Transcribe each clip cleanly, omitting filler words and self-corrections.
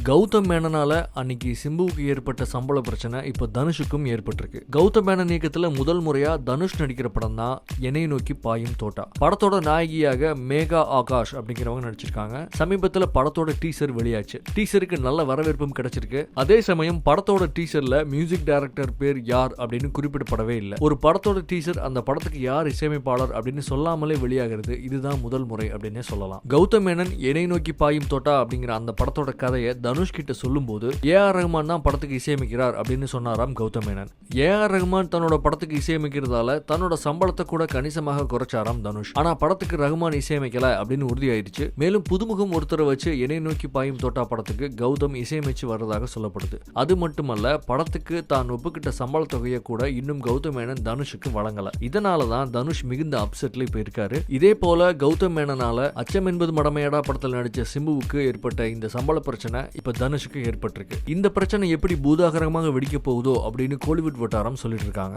கௌதம் மேனனால அன்னைக்கு சிம்புவுக்கு ஏற்பட்ட சம்பள பிரச்சனை இப்போ தனுஷுக்கும் ஏற்பட்டிருக்கு. கௌதம் மேனன் இயக்கத்துல முதல் முறையா தனுஷ் நடிக்கிற படம் தான் என்னை நோக்கி பாயும் தோட்டா. படத்தோட நாயகியாக மேகா ஆகாஷ் அப்படிங்கிறவங்க நடிச்சிருக்காங்க. சமீபத்துல படத்தோட டீசர் வெளியாச்சு. டீசருக்கு நல்ல வரவேற்பும் கிடைச்சிருக்கு. அதே சமயம் படத்தோட டீசர்ல மியூசிக் டைரக்டர் பேர் யார் அப்படின்னு குறிப்பிடப்படவே இல்லை. ஒரு படத்தோட டீசர் அந்த படத்துக்கு யார் இசையமைப்பாளர் அப்படின்னு சொல்லாமலே வெளியாகிறது இதுதான் முதல் முறை அப்படின்னே சொல்லலாம். கௌதம் மேனன் என்னை நோக்கி பாயும் தோட்டா அப்படிங்கிற அந்த படத்தோட கதையை தனுஷ் கிட்ட சொல்லும் போது ஏஆர் ரஹ்மான் தான் படத்துக்கு இசையமைக்கிறார் அப்படின்னு சொன்னாராம் கௌதம் மேனன். ஏஆர் ரஹ்மான் தன்னோட படத்துக்கு இசையமைக்கிறதால தன்னோட சம்பளத்தை கூட கணிசமாக குறைச்சாராம் தனுஷ். ஆனா படத்துக்கு ரஹ்மான் இசையமைக்கல அப்படின்னு உறுதியாயிருச்சு. மேலும் புதுமுகம் ஒருத்தரை வச்சு என்னை நோக்கி பாயும் தோட்டா படத்துக்கு கௌதம் இசையமைச்சு வர்றதாக சொல்லப்படுது. அது மட்டுமல்ல, படத்துக்கு தான் ஒப்புக்கிட்ட சம்பள தொகையை கூட இன்னும் கௌதம் மேனன் தனுஷுக்கு வழங்கல. இதனாலதான் தனுஷ் மிகுந்த அப்செட்ல இப்ப இருக்காரு. இதே போல கௌதம் மேனனால அச்சம் என்பது மடமையடா படத்தில் நடிச்ச சிம்புவுக்கு ஏற்பட்ட இந்த சம்பள பிரச்சனை இப்ப தனுஷுக்கு ஏற்பட்டிருக்கு. இந்த பிரச்சனை எப்படி பூதாகரமாக வெடிக்க போகுதோ அப்படின்னு கோலிவுட் வட்டாரம் சொல்லிட்டு இருக்காங்க.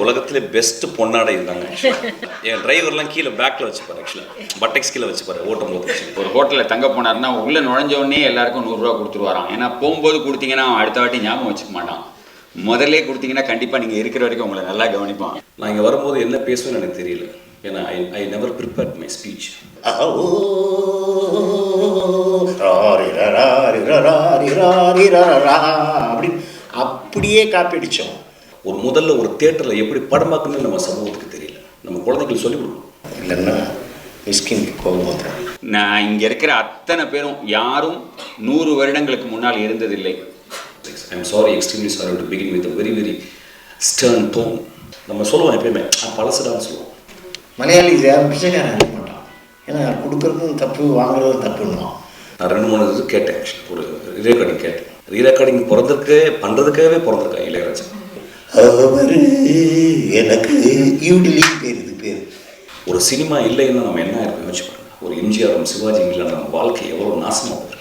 உலகத்திலே பெஸ்ட் பொண்ணாடை இருந்தாங்க. என் டிரைவர்லாம் கீழே பேக்கில் வச்சுப்பாரு. ஆக்சுவலாக பட்டெக்ஸ் கீழே வச்சுப்பாரு ஓட்டும் போது. ஒரு ஹோட்டலில் தங்க போனார்னா உள்ளே நுழைஞ்சோடனே எல்லாருக்கும் 100 ரூபா கொடுத்துருவாராம். ஏன்னா போகும்போது கொடுத்தீங்கன்னா அடுத்த வாட்டி ஞாபகம் வச்சுக்க மாட்டான். முதல்ல கொடுத்தீங்கன்னா கண்டிப்பாக நீங்கள் இருக்கிற வரைக்கும் உங்களை நல்லா கவனிப்பான். நான் இங்கே வரும்போது என்ன பேசுவேன்னு எனக்கு தெரியல. ஏன்னா I never prepared my speech. அப்படியே காப்பி அடித்தோம். ஒரு முதல்ல ஒரு தியேட்டரில் எப்படி படமாக்குன்னு நம்ம சமூகத்துக்கு தெரியல. நம்ம குழந்தைங்களுக்கு சொல்லிக் கொடுக்கணும். இல்லைன்னா மிஸ்கின்க்கு கோபம் வந்துடும். நான் இங்கே இருக்கிற அத்தனை பேரும் யாரும் 100 வருடங்களுக்கு முன்னால் இருந்ததில்லை. I am sorry, extremely sorry to begin with very very stern tone. நம்ம சொல்லுவோம் எப்பயுமே பழசுடான்னு சொல்லுவோம். மலையாளிஸ் யாரும் பிச்சைக்காரன் அனுப்ப மாட்டான். ஏன்னா கொடுக்குறதும் தப்பு, வாங்குறதும் தப்புன்னுவான். நான் 2-3 இது கேட்டேன். ஒரு ரீரெக்கார்டிங் கேட்டேன். ரீரெக்கார்டிங் பண்ணுறதுக்காகவே பிறந்திருக்காங்க இளையராஜா. அவர் எனக்கு யூடிலி பேர். ஒரு சினிமா இல்லைன்னா நம்ம என்ன இருக்கும் யோசிச்சு பாருங்க. ஒரு எம்ஜிஆரும் சிவாஜி இல்லைன்னா நம்ம வாழ்க்கை எவ்வளோ நாசமாக போயிருக்கு.